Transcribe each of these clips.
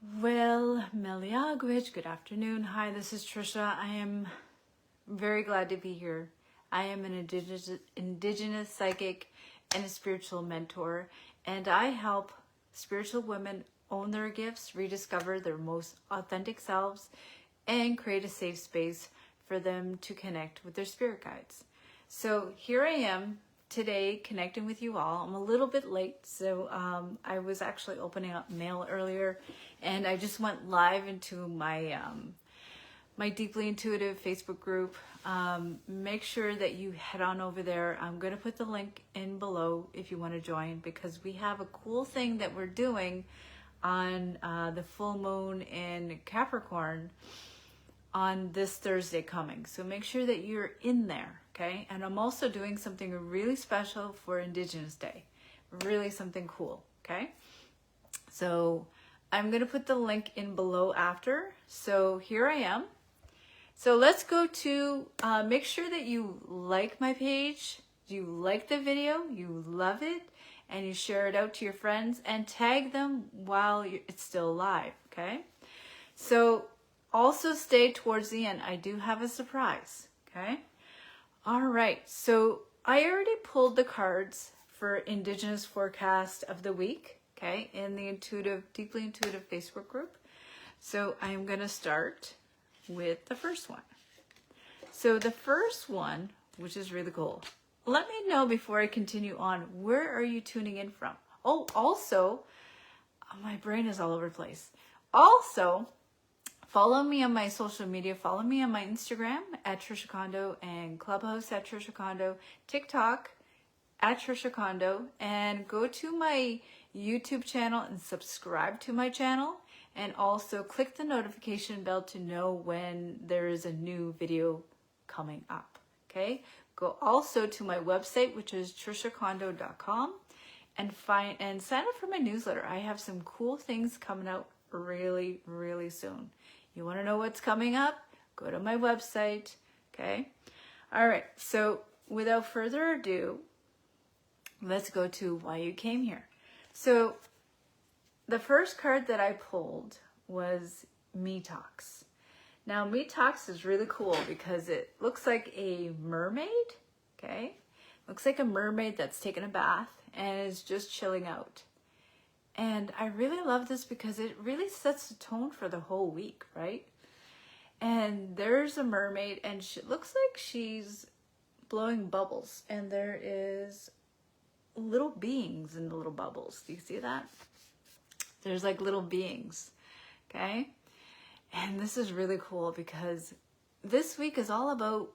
Well, Meliagwich, good afternoon. Hi, this is Trisha. I am very glad to be here. I am an indigenous psychic and a spiritual mentor, and I help spiritual women own their gifts, rediscover their most authentic selves, and create a safe space for them to connect with their spirit guides. So here I am today connecting with you all. I'm a little bit late, so I was actually opening up mail earlier, and I just went live into my my Deeply Intuitive Facebook group. Make sure that you head on over there. I'm going to put the link in below if you want to join, because we have a cool thing that we're doing on the full moon in Capricorn on this Thursday coming. So make sure that you're in there, okay? And I'm also doing something really special for Indigenous Day. Really something cool, okay? So I'm going to put the link in below after. So here I am. So let's go to, make sure that you like my page, you like the video, you love it, and you share it out to your friends and tag them while it's still live, okay? So also stay towards the end. I do have a surprise, okay? All right, so I already pulled the cards for Indigenous Forecast of the Week, okay, in the Deeply Intuitive Facebook group. So I'm going to start with the first one. So the first one, which is really cool. Let me know before I continue on, where are you tuning in from? Oh, also, my brain is all over the place. Also, follow me on my social media. Follow me on my Instagram at trishacondo and Clubhouse at trishacondo, TikTok at trishacondo, and go to my YouTube channel and subscribe to my channel. And also click the notification bell to know when there is a new video coming up, okay? Go also to my website, which is trishacondo.com, and sign up for my newsletter. I have some cool things coming out really, really soon. You want to know what's coming up? Go to my website, okay? All right, so without further ado, let's go to why you came here. So the first card that I pulled was Me Talks. Now, Me Talks is really cool because it looks like a mermaid, okay? Looks like a mermaid that's taken a bath and is just chilling out. And I really love this because it really sets the tone for the whole week, right? And there's a mermaid, and she looks like she's blowing bubbles, and there is little beings in the little bubbles. Do you see that? There's like little beings, okay? And this is really cool because this week is all about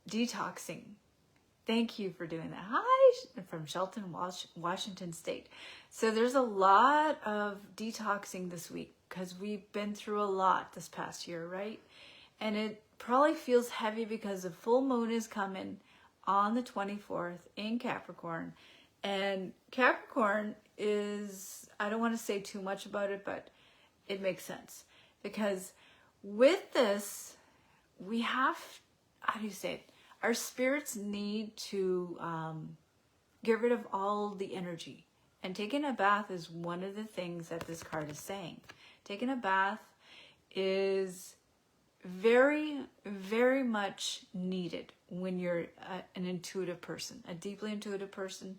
detoxing. Thank you for doing that. Hi, from Shelton, Washington State. So there's a lot of detoxing this week because we've been through a lot this past year, right? And it probably feels heavy because the full moon is coming on the 24th in Capricorn. And Capricorn is, I don't want to say too much about it, but it makes sense. Because with this, we have, how do you say it? Our spirits need to get rid of all the energy. And taking a bath is one of the things that this card is saying. Taking a bath is very, very much needed when you're an intuitive person, a deeply intuitive person.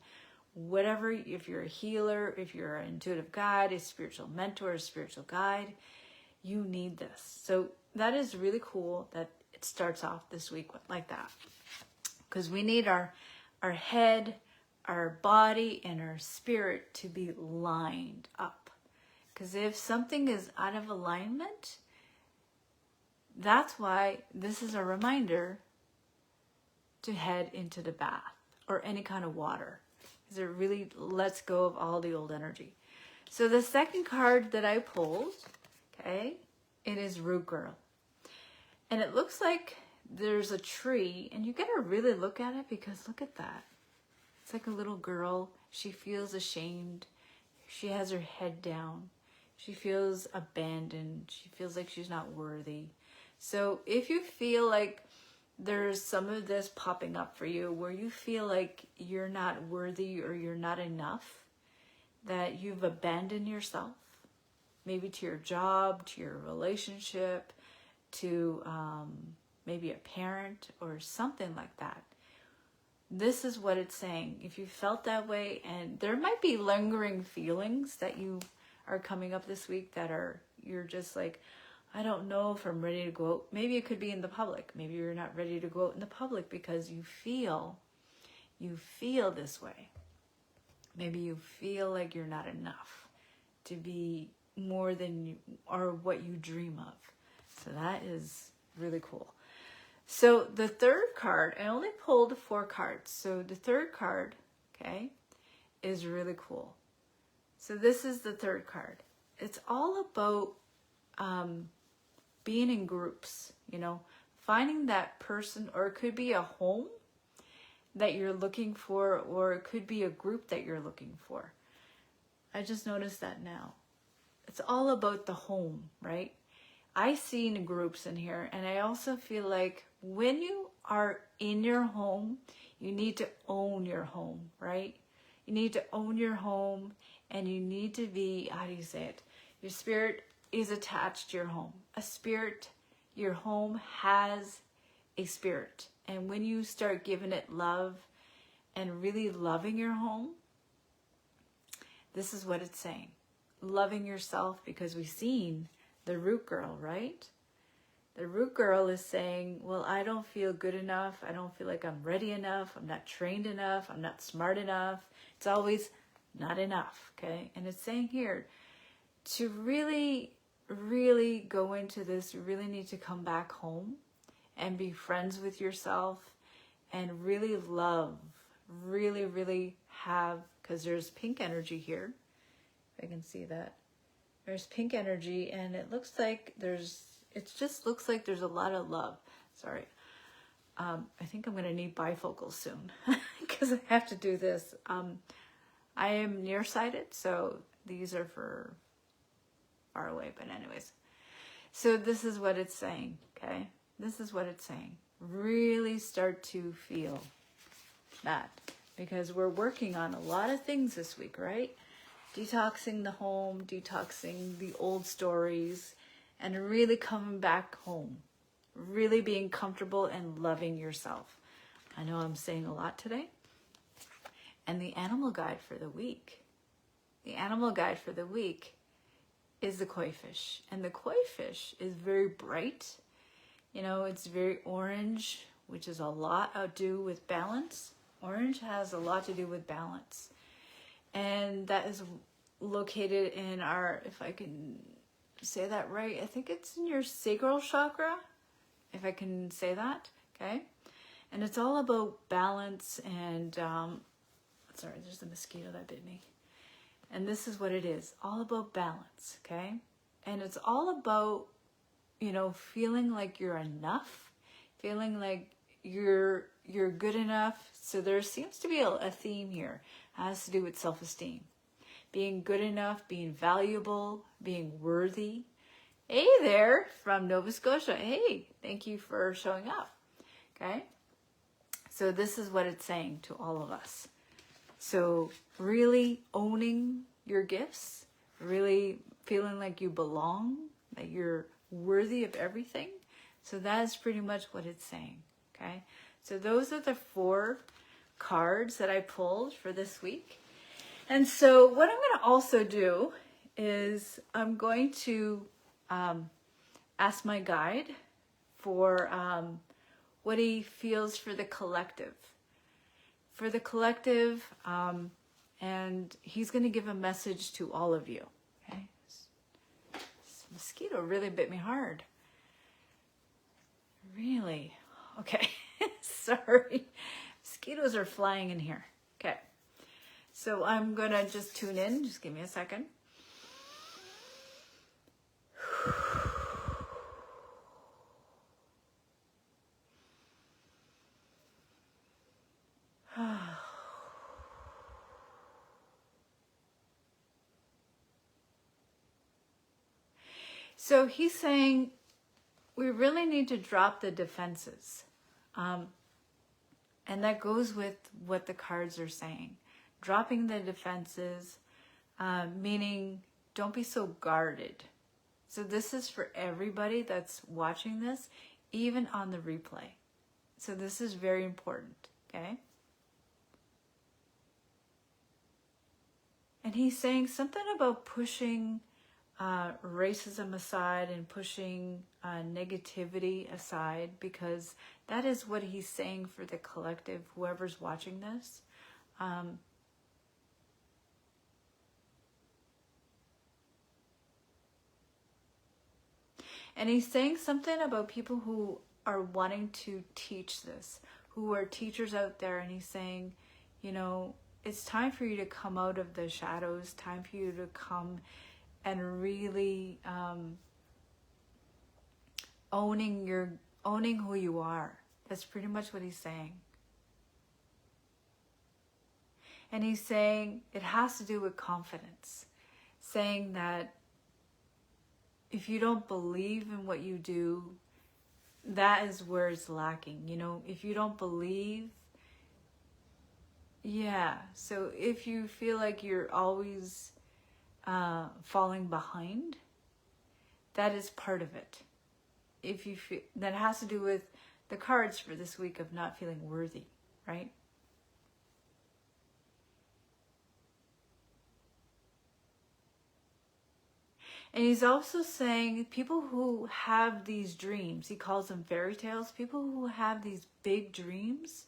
Whatever, if you're a healer, if you're an intuitive guide, a spiritual mentor, a spiritual guide, you need this. So that is really cool that it starts off this week like that. Because we need our head, our body, and our spirit to be lined up. Because if something is out of alignment, that's why this is a reminder to head into the bath or any kind of water. Because it really lets go of all the old energy. So the second card that I pulled, okay, it is Root Girl. And it looks like there's a tree, and you gotta really look at it because look at that. It's like a little girl. She feels ashamed. She has her head down. She feels abandoned. She feels like she's not worthy. So if you feel like there's some of this popping up for you where you feel like you're not worthy or you're not enough, that you've abandoned yourself, maybe to your job, to your relationship, to maybe a parent or something like that. This is what it's saying. If you felt that way, and there might be lingering feelings that you are coming up this week that you're just like, I don't know if I'm ready to go out. Maybe it could be in the public. Maybe you're not ready to go out in the public because you feel this way. Maybe you feel like you're not enough to be more than you or what you dream of. So that is really cool. So the third card, I only pulled 4 cards. So the third card, okay, is really cool. So this is the third card. It's all about being in groups, finding that person, or it could be a home that you're looking for, or it could be a group that you're looking for. I just noticed that now. It's all about the home, right? I see groups in here, and I also feel like when you are in your home, you need to own your home, right? You need to own your home, and you need to be, how do you say it? Your spirit is attached to your home. Your home has a spirit. And when you start giving it love and really loving your home, this is what it's saying. Loving yourself, because we've seen the root girl, right? The root girl is saying, well, I don't feel good enough. I don't feel like I'm ready enough. I'm not trained enough. I'm not smart enough. It's always not enough, okay? And it's saying here, to really, really go into this, you really need to come back home and be friends with yourself and really love, really, really have, because there's pink energy here. If I can see that. There's pink energy, and it looks like it just looks like there's a lot of love. Sorry. I think I'm going to need bifocals soon because I have to do this. I am nearsighted, so these are for far away, but anyways. So this is what it's saying, okay? This is what it's saying. Really start to feel that, because we're working on a lot of things this week, right? Detoxing the home, detoxing the old stories, and really coming back home. Really being comfortable and loving yourself. I know I'm saying a lot today. And the animal guide for the week. The animal guide for the week is the koi fish. And the koi fish is very bright. It's very orange, which is a lot to do with balance. Orange has a lot to do with balance. And that is located in our, if I can say that right, I think it's in your sacral chakra, if I can say that, okay? And it's all about balance and, sorry, there's a mosquito that bit me. And this is what it is, all about balance, okay? And it's all about, feeling like you're enough, feeling like you're good enough. So there seems to be a theme here. It has to do with self-esteem. Being good enough, being valuable, being worthy. Hey there, from Nova Scotia. Hey, thank you for showing up. Okay? So this is what it's saying to all of us. So really owning your gifts, really feeling like you belong, that you're worthy of everything. So that is pretty much what it's saying. Okay? So those are the 4 cards that I pulled for this week. And so what I'm going to also do is I'm going to ask my guide for what he feels for the collective. For the collective, and he's going to give a message to all of you. Okay? This mosquito really bit me hard. Really? Okay. Sorry. Mosquitoes are flying in here. Okay. So I'm going to just tune in. Just give me a second. So he's saying we really need to drop the defenses. And that goes with what the cards are saying. Dropping the defenses, meaning don't be so guarded. So this is for everybody that's watching this, even on the replay. So this is very important, okay? And he's saying something about pushing racism aside and pushing negativity aside, because that is what he's saying for the collective, whoever's watching this. And he's saying something about people who are wanting to teach this, who are teachers out there, and he's saying, you know, it's time for you to come out of the shadows, time for you to come and really owning who you are. That's pretty much what he's saying. And he's saying it has to do with confidence, saying that if you don't believe in what you do, that is where it's lacking. You know, if you don't believe, yeah. So if you feel like you're always falling behind, that is part of it. If you feel, that has to do with the cards for this week of not feeling worthy, right? And he's also saying people who have these dreams, he calls them fairy tales, people who have these big dreams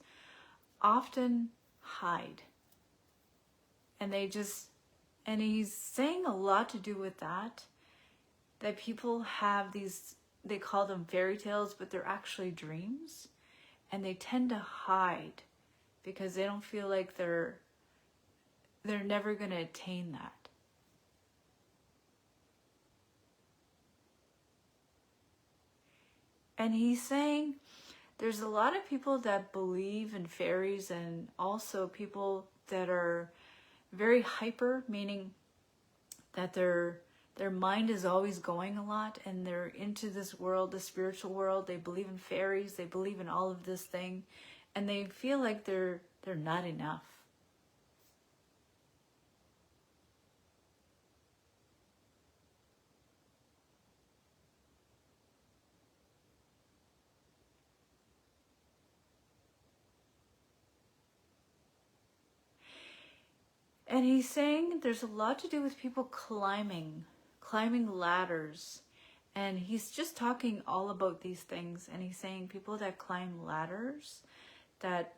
often hide. And he's saying a lot to do with that people have these, they call them fairy tales, but they're actually dreams. And they tend to hide because they don't feel like they're never going to attain that. And he's saying there's a lot of people that believe in fairies, and also people that are very hyper, meaning that their mind is always going a lot, and they're into this world, the spiritual world. They believe in fairies, they believe in all of this thing, and they feel like they're not enough. And he's saying there's a lot to do with people climbing ladders. And he's just talking all about these things. And he's saying people that climb ladders, that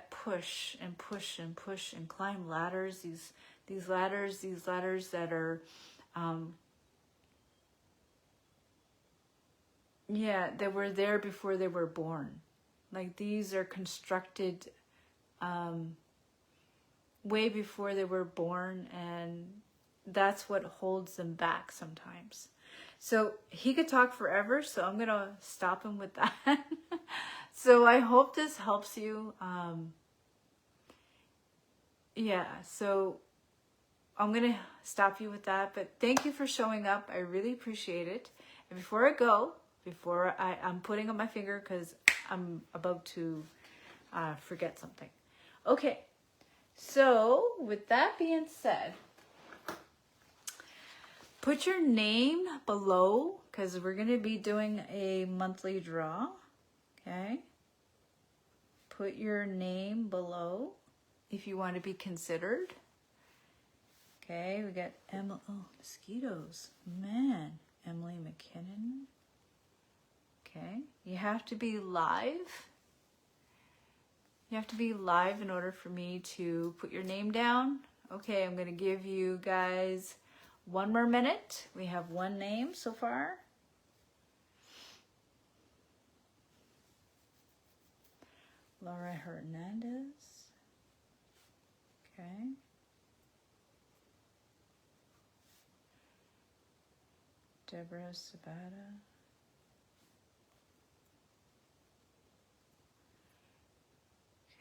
push and push and push and climb ladders, these ladders that are, that were there before they were born. Like these are constructed, way before they were born, and that's what holds them back sometimes. So he could talk forever, so I'm gonna stop him with that. So I hope this helps you. So I'm gonna stop you with that, but thank you for showing up. I really appreciate it. And before I go, I'm putting up my finger because I'm about to forget something. Okay. So, with that being said, put your name below, because we're going to be doing a monthly draw, okay? Put your name below if you want to be considered. Okay, we got Emma, oh, mosquitoes, man, Emily McKinnon. Okay, you have to be live. You have to be live in order for me to put your name down. Okay, I'm going to give you guys 1 more minute. We have 1 name so far. Laura Hernandez. Okay. Deborah Sabata.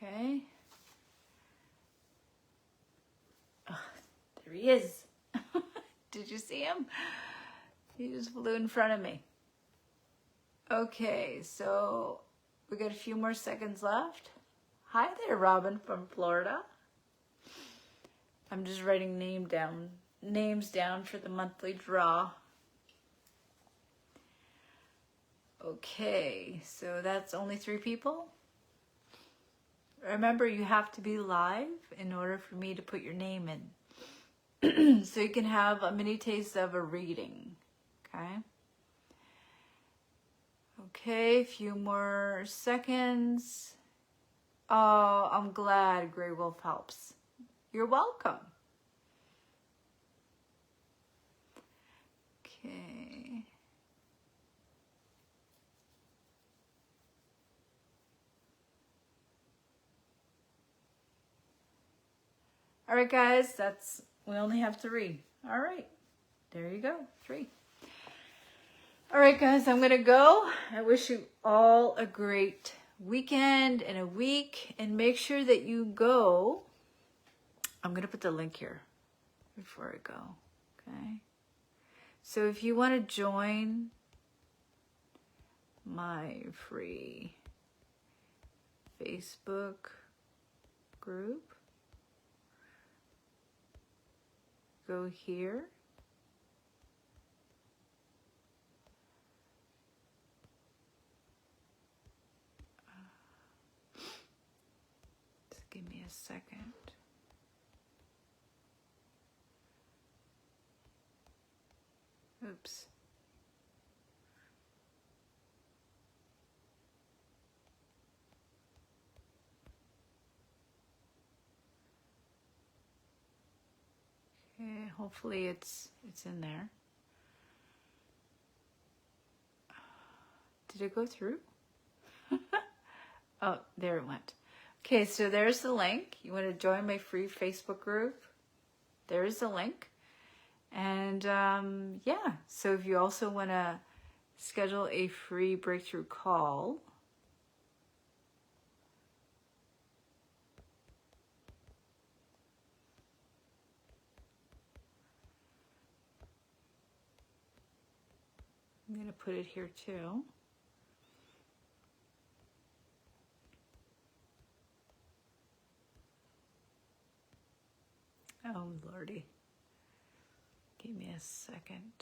Okay. Oh, there he is. Did you see him? He just flew in front of me. Okay, so we got a few more seconds left. Hi there, Robin from Florida. I'm just writing names down for the monthly draw. Okay, so that's only 3 people. Remember, you have to be live in order for me to put your name in. So you can have a mini taste of a reading. Okay. Okay, a few more seconds. Oh, I'm glad Grey Wolf helps. You're welcome. Okay. All right, guys, we only have 3. All right, there you go, 3. All right, guys, I'm gonna go. I wish you all a great weekend and a week, and make sure that you go. I'm gonna put the link here before I go, okay? So if you want to join my free Facebook group, go here. Just give me a second. Oops. Okay, hopefully it's in there. Did it go through? Oh, there it went. Okay, so there's the link. You want to join my free Facebook group? There's the link. And yeah, so if you also want to schedule a free breakthrough call, I'm going to put it here too. Oh, Lordy. Give me a second.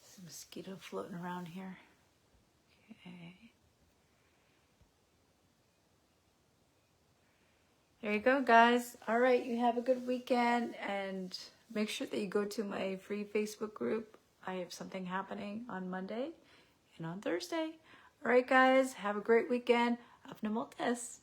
There's a mosquito floating around here. Okay. There you go, guys. All right, you have a good weekend, and make sure that you go to my free Facebook group. I have something happening on Monday and on Thursday. All right, guys, have a great weekend. Apna Moltes.